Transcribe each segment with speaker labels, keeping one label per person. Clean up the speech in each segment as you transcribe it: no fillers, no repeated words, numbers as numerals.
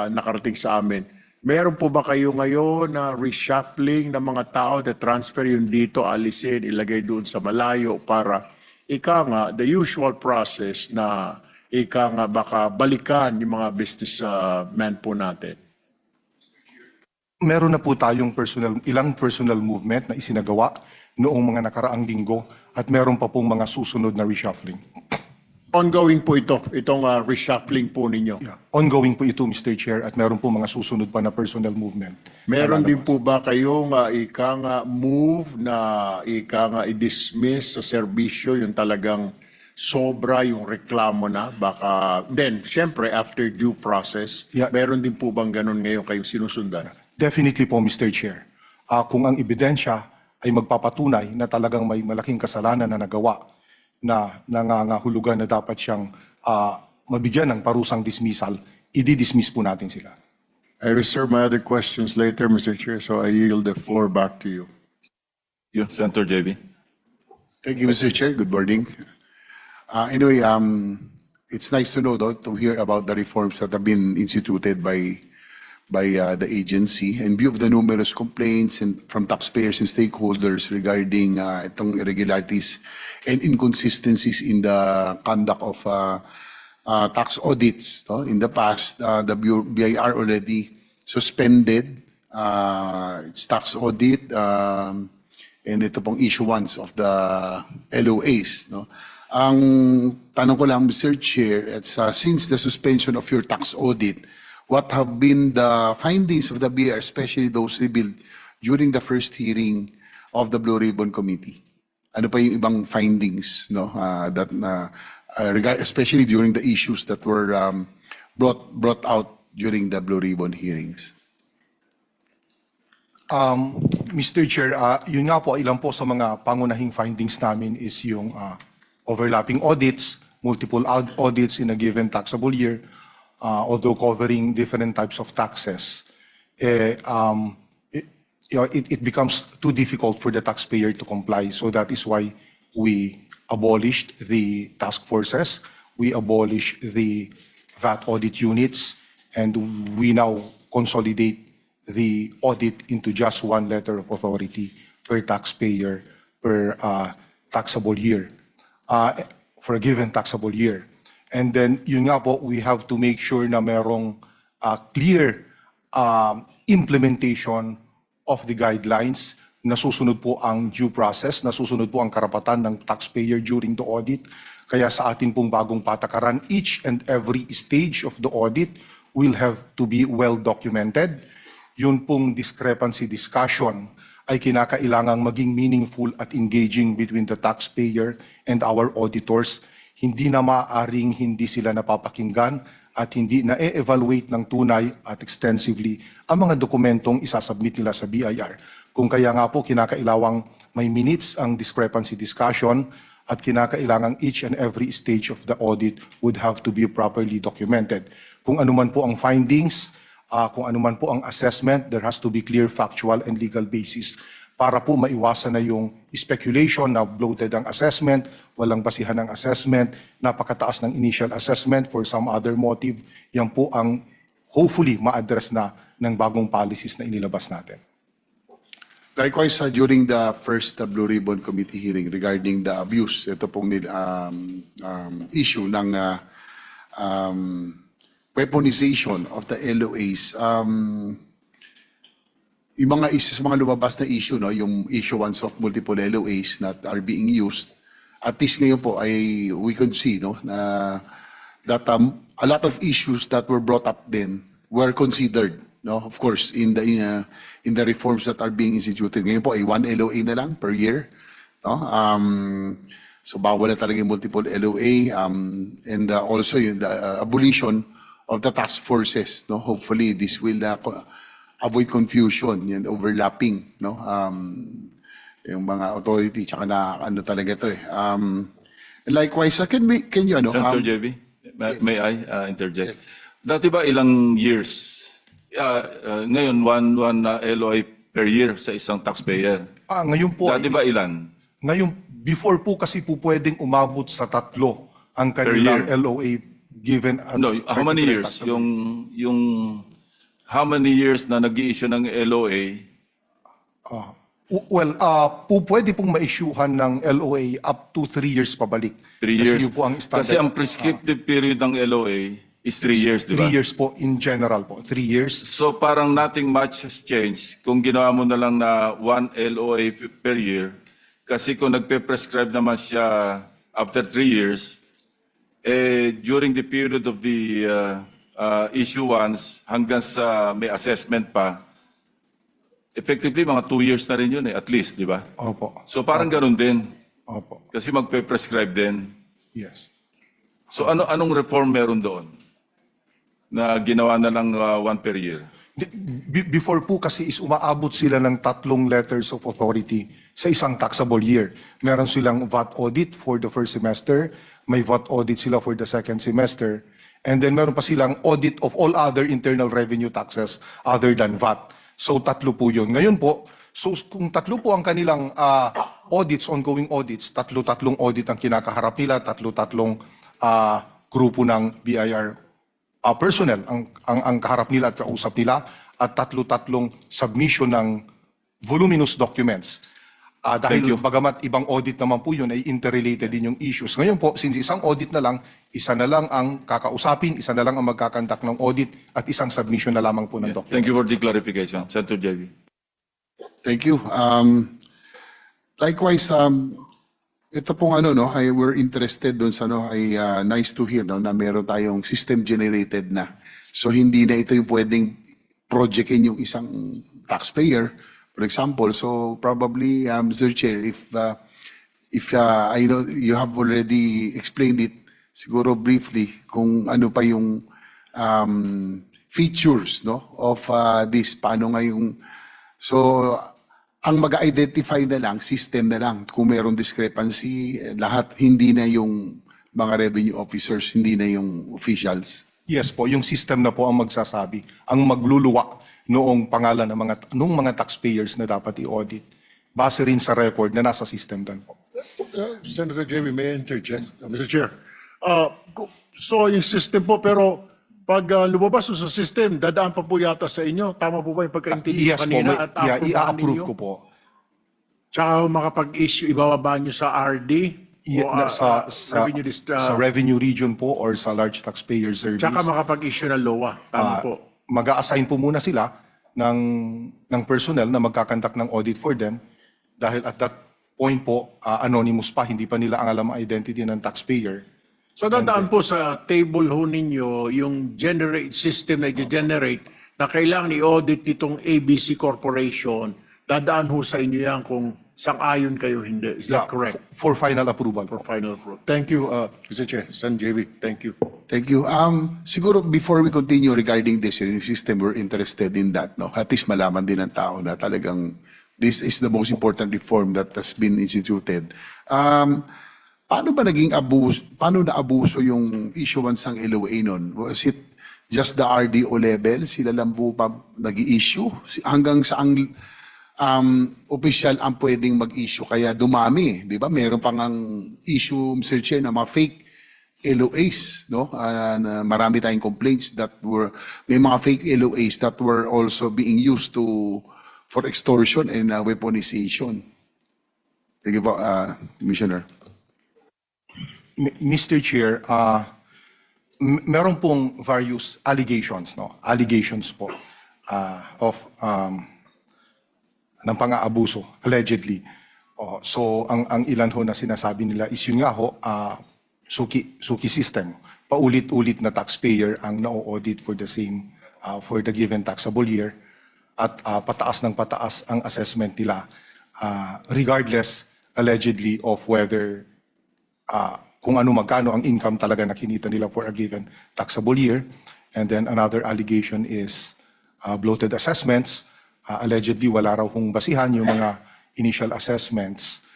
Speaker 1: nakarating sa amin. Meron po ba kayo ngayon na reshuffling ng mga tao na transfer yun dito, alisin, ilagay doon sa malayo para ika nga, the usual process na ika nga baka balikan yung mga businessmen po natin?
Speaker 2: Meron na po tayong ilang personal movement na isinagawa noong mga nakaraang linggo at meron pa pong mga susunod na reshuffling.
Speaker 1: Ongoing po itong reshuffling po ninyo.
Speaker 2: Yeah. Ongoing po ito, Mr. Chair, at meron po mga susunod pa na personal movement.
Speaker 1: Meron din po ba kayong ika nga move na ika nga i-dismiss sa serbisyo yung talagang sobra yung reklamo na? Baka, then, syempre, after due process,
Speaker 2: Yeah.
Speaker 1: meron din po bang ganun ngayon kayong sinusundan?
Speaker 2: Definitely po, Mr. Chair. Kung ang ebidensya ay magpapatunay na talagang may malaking kasalanan na nagawa na nangangahulugan na dapat siyang mabigyan ng parusang dismissal, i-dismiss po natin sila.
Speaker 1: I reserve my other questions later, Mr. Chair, so I yield the floor back to you.
Speaker 3: You, Senator JB.
Speaker 4: Thank you, Mr. Chair. Good morning. Anyway, it's nice to know, though, to hear about the reforms that have been instituted by the agency in view of the numerous complaints from taxpayers and stakeholders regarding itong irregularities and inconsistencies in the conduct of tax audits. No? In the past, the BIR already suspended its tax audit and ito pong issuance of the LOAs. No? Ang tanong ko lang, Mr. Chair, since the suspension of your tax audit, what have been the findings of the BIR, especially those revealed during the first hearing of the Blue Ribbon Committee? Ano pa yung ibang findings, no, especially during the issues that were brought out during the Blue Ribbon hearings?
Speaker 2: Mr. Chair, yun nga po, ilan po sa mga pangunahing findings namin is yung overlapping audits, multiple audits in a given taxable year, although covering different types of taxes, it becomes too difficult for the taxpayer to comply. So that is why we abolished the task forces, we abolished the VAT audit units, and we now consolidate the audit into just one letter of authority per taxpayer per taxable year, for a given taxable year. And then, yun nga po, we have to make sure na merong clear implementation of the guidelines, nasusunod po ang due process, nasusunod po ang karapatan ng taxpayer during the audit. Kaya sa atin pong bagong patakaran, each and every stage of the audit will have to be well documented. Yun pong discrepancy discussion ay kinakailangang maging meaningful at engaging between the taxpayer and our auditors. Hindi na maaaring hindi sila napapakinggan at hindi na-evaluate ng tunay at extensively ang mga dokumentong isasubmit nila sa BIR. Kung kaya nga po kinakailawang may minutes ang discrepancy discussion at kinakailangang each and every stage of the audit would have to be properly documented. Kung anuman po ang findings, kung anuman po ang assessment, there has to be clear factual and legal basis para po maiwasan na yung speculation na bloated ang assessment, walang basihan ng assessment, napakataas ng initial assessment for some other motive. Yan po ang hopefully ma-address na ng bagong policies na inilabas natin.
Speaker 4: Likewise, during the first Blue Ribbon Committee hearing regarding the abuse, ito pong issue ng weaponization of the LOAs, yung mga lumabas na issue, no, yung issuance of multiple LOAs that are being used, at least ngayon po ay we could see, no, na that a lot of issues that were brought up then were considered, no, of course, in the reforms that are being instituted. Ngayon po ay one LOA na lang per year, no? So bawal na talaga yung multiple LOA, and also yung the abolition of the task forces, no. Hopefully this will avoid confusion and overlapping, no, yung mga authority, tsaka na ano talaga ito eh. Likewise, can you, ano?
Speaker 3: Senator JB, may I interject? Yes. Dati ba ilang years? Ngayon, one LOA per year sa isang taxpayer.
Speaker 2: Ngayon po,
Speaker 3: Dati ba ilan?
Speaker 2: Ngayon, before po kasi po pwedeng umabot sa 3 ang kanilang LOA given a
Speaker 3: No, how many
Speaker 2: particular
Speaker 3: years?
Speaker 2: taxable.
Speaker 3: Yung how many years na nag-i-issue ng LOA?
Speaker 2: Well, pwede pong ma-issuehan ng LOA up to 3 years pabalik.
Speaker 3: 3
Speaker 2: Kasi
Speaker 3: years.
Speaker 2: yun po ang standard.
Speaker 3: Kasi ang prescriptive period ng LOA is 3 years, di
Speaker 2: 3
Speaker 3: ba?
Speaker 2: years po in general po. 3 years.
Speaker 3: So parang nothing much has changed kung ginawa mo na lang na 1 LOA per year. Kasi kung nagpe-prescribe naman siya after 3 years, during the period of the issuance hanggang sa may assessment pa, effectively mga 2 years na rin yun at least, di ba?
Speaker 2: Opo.
Speaker 3: So parang ganun din.
Speaker 2: Opo.
Speaker 3: Kasi magpe-prescribe din.
Speaker 2: Yes.
Speaker 3: So anong reform meron doon? Na ginawa na lang 1 per year?
Speaker 2: Before po kasi is umaabot sila ng 3 letters of authority sa isang taxable year. Meron silang VAT audit for the first semester, may VAT audit sila for the second semester, and then meron pa silang audit of all other internal revenue taxes other than VAT. So 3 po yun. Ngayon po, so kung 3 po ang kanilang audits, ongoing audits, 3 audit ang kinakaharap nila, 3 grupo ng BIR personnel ang kaharap nila at kausap nila, at 3 submission ng voluminous documents.
Speaker 3: Thank you.
Speaker 2: Dahil bagamat ibang audit naman po yun, ay interrelated din yung issues. Ngayon po, since isang audit na lang, isa na lang ang kakausapin, isa na lang ang magkakandak ng audit, at isang submission na lamang po ng documents.
Speaker 3: Thank you for the clarification. Senator JV.
Speaker 4: Thank you. Likewise, ito pong we're interested doon sa nice to hear na meron tayong system generated na. So hindi na ito yung pwedeng projectin yung isang taxpayer, for example. So probably, Mr. Chair, if I know you have already explained it, siguro briefly kung ano pa yung features of this, paano nga yung, so ang mag-identify na lang, system na lang, kung mayroong discrepancy, lahat, hindi na yung mga revenue officers, hindi na yung officials.
Speaker 2: Yes po, yung system na po ang magsasabi, ang magluluwak noong pangalan ng mga taxpayers na dapat i-audit. Base rin sa record na nasa system doon po.
Speaker 1: Senator JV, may I interject? Mr. Chair. So yung system po, pero pag lumabas sa system, dadaan pa po yata sa inyo. Tama po ba yung pagkaintindi
Speaker 2: Yes po,
Speaker 1: kanina? At
Speaker 2: i-approve ko po.
Speaker 1: Tsaka makapag-issue, ibababa nyo sa RD? Revenue
Speaker 2: sa revenue region po or sa large taxpayer service.
Speaker 1: Tsaka makapag-issue ng LOA. Tama po.
Speaker 2: Mag-a-assign po muna sila ng personnel na magkakandak ng audit for them, dahil at that point po, anonymous pa, hindi pa nila ang alam ang identity ng taxpayer.
Speaker 1: So dadaan po sa table ho ninyo yung system na i-generate na kailangan i-audit nitong ABC Corporation. Dadaan ho sa inyo yan kung sang-ayon kayo hindi. Is that correct?
Speaker 2: For final approval.
Speaker 1: For final approval. Thank you, Mr. Chair. Sen. JV, thank you.
Speaker 4: Thank you. Siguro before we continue regarding this yung system, we're interested in that. At least malaman din ng tao na talagang this is the most important reform that has been instituted. Paano ba naging paano na-abuso yung issuance ng LOA nun? Was it just the RDO level? Sila lang po pa nag-i-issue? Hanggang saang official ang pwedeng mag-issue? Kaya dumami, di ba? Meron pang ang issue, Mr. Chair, na mga fake LOAs, na marami tayong complaints that may mga fake LOAs that were also being used for extortion and weaponization. Thank you po, Commissioner.
Speaker 2: Mr. Chair, meron pong various allegations, allegations po of ng pang-aabuso, allegedly. So ang ilan ho na sinasabi nila is yun nga ho, suki system. Paulit-ulit na taxpayer ang na-audit for the given taxable year, at pataas ng pataas ang assessment nila, regardless allegedly of whether kung magkano ang income talaga na kinita nila for a given taxable year. And then another allegation is bloated assessments. Allegedly, wala raw kung basihan yung mga initial assessments.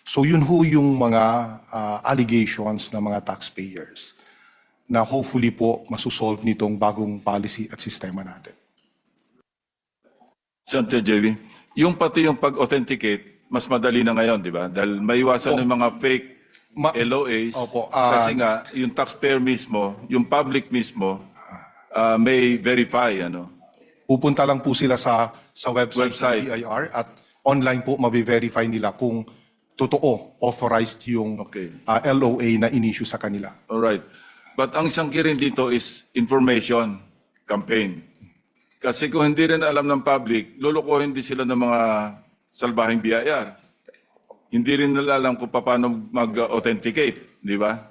Speaker 2: So yun ho yung mga allegations ng mga taxpayers na hopefully po masusolve nitong bagong policy at sistema natin.
Speaker 3: Senator JV, yung pati yung pag-authenticate, mas madali na ngayon, di ba? Dahil maiwasan ng mga fake LOAs.
Speaker 2: Opo,
Speaker 3: Kasi nga, yung taxpayer mismo, yung public mismo, may verify, ano.
Speaker 2: Pupunta lang po sila sa
Speaker 3: Website.
Speaker 2: ng BIR at online po mabi-verify nila kung totoo, authorized yung
Speaker 3: Okay.
Speaker 2: LOA na in-issue sa kanila.
Speaker 3: Alright. But ang isang kirin dito is information campaign. Kasi kung hindi rin alam ng public, lulukuhin din sila ng mga salbahing BIR. Hindi rin nila alam kung paano mag-authenticate, di ba?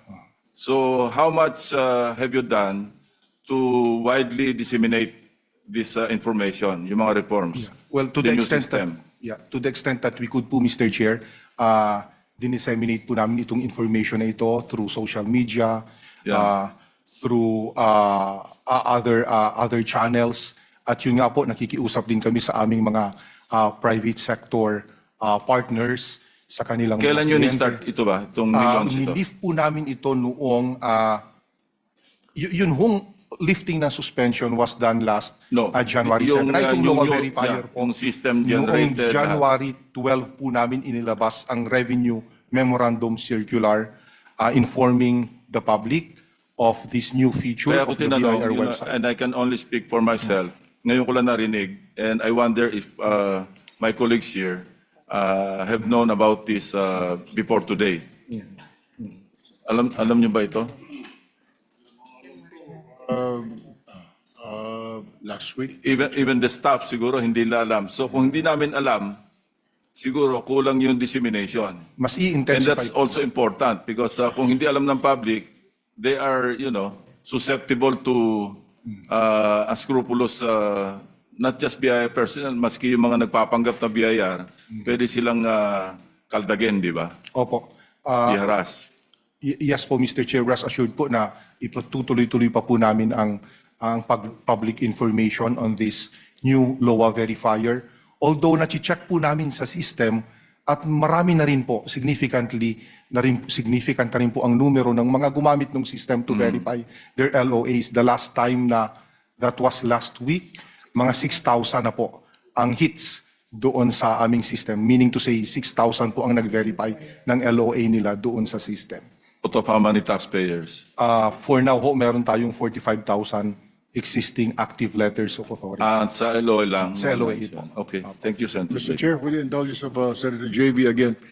Speaker 3: So how much have you done to widely disseminate this information, yung mga reforms?
Speaker 2: Well, to the
Speaker 3: new
Speaker 2: extent
Speaker 3: system.
Speaker 2: to the extent that we could po, Mr. Chair, dinisseminate po namin itong information na ito through social media, through other channels. At yun nga po, nakikiusap din kami sa aming mga private sector partners sa kanilang mga
Speaker 3: Kailan yun
Speaker 2: kliyente.
Speaker 3: ni-start ito ba? Itong nilaunch ito?
Speaker 2: Nilift po namin ito noong, yun hong lifting ng suspension was done last
Speaker 3: No.
Speaker 2: January 7.
Speaker 3: Yung,
Speaker 2: Itong
Speaker 3: yung-
Speaker 2: lower
Speaker 3: yung-
Speaker 2: verifier
Speaker 3: yeah,
Speaker 2: po.
Speaker 3: yung system
Speaker 2: Noong
Speaker 3: generated,
Speaker 2: January 12 po namin inilabas ang revenue memorandum circular informing the public of this new feature
Speaker 3: Kaya
Speaker 2: of
Speaker 3: ako
Speaker 2: the
Speaker 3: tinanong,
Speaker 2: BIR
Speaker 3: you know,
Speaker 2: website.
Speaker 3: and I can only speak for myself. Ngayon ko lang narinig, and I wonder if my colleagues here have known about this before today. Alam niyo ba ito?
Speaker 1: Last week.
Speaker 3: Even the staff siguro hindi nila alam. So kung hindi namin alam, siguro kulang yung dissemination.
Speaker 2: Mas
Speaker 3: And
Speaker 2: i-intensify.
Speaker 3: that's also important because kung hindi alam ng public, they are, susceptible to unscrupulous, not just BIR personnel, maski yung mga nagpapanggap na BIR, pwede silang kaldagin, di ba?
Speaker 2: Opo.
Speaker 3: I-harass.
Speaker 2: Yes po, Mr. Chair, rest assured po na itutuloy-tuloy pa po namin ang public information on this new LOA verifier. Although na-check po namin sa system at marami na rin po, significant na rin po ang numero ng mga gumamit ng system to verify their LOAs. The last time that was last week, mga 6,000 na po ang hits doon sa aming system. Meaning to say, 6,000 po ang nag-verify ng LOA nila doon sa system.
Speaker 3: Out of how many taxpayers?
Speaker 2: For now ho, meron tayong 45,000 existing active letters of authority.
Speaker 3: Sa LOA lang.
Speaker 2: Sa LOA
Speaker 3: Okay. Thank you, Senator.
Speaker 1: Mr. Chair, with the indulgence of Senator JV again,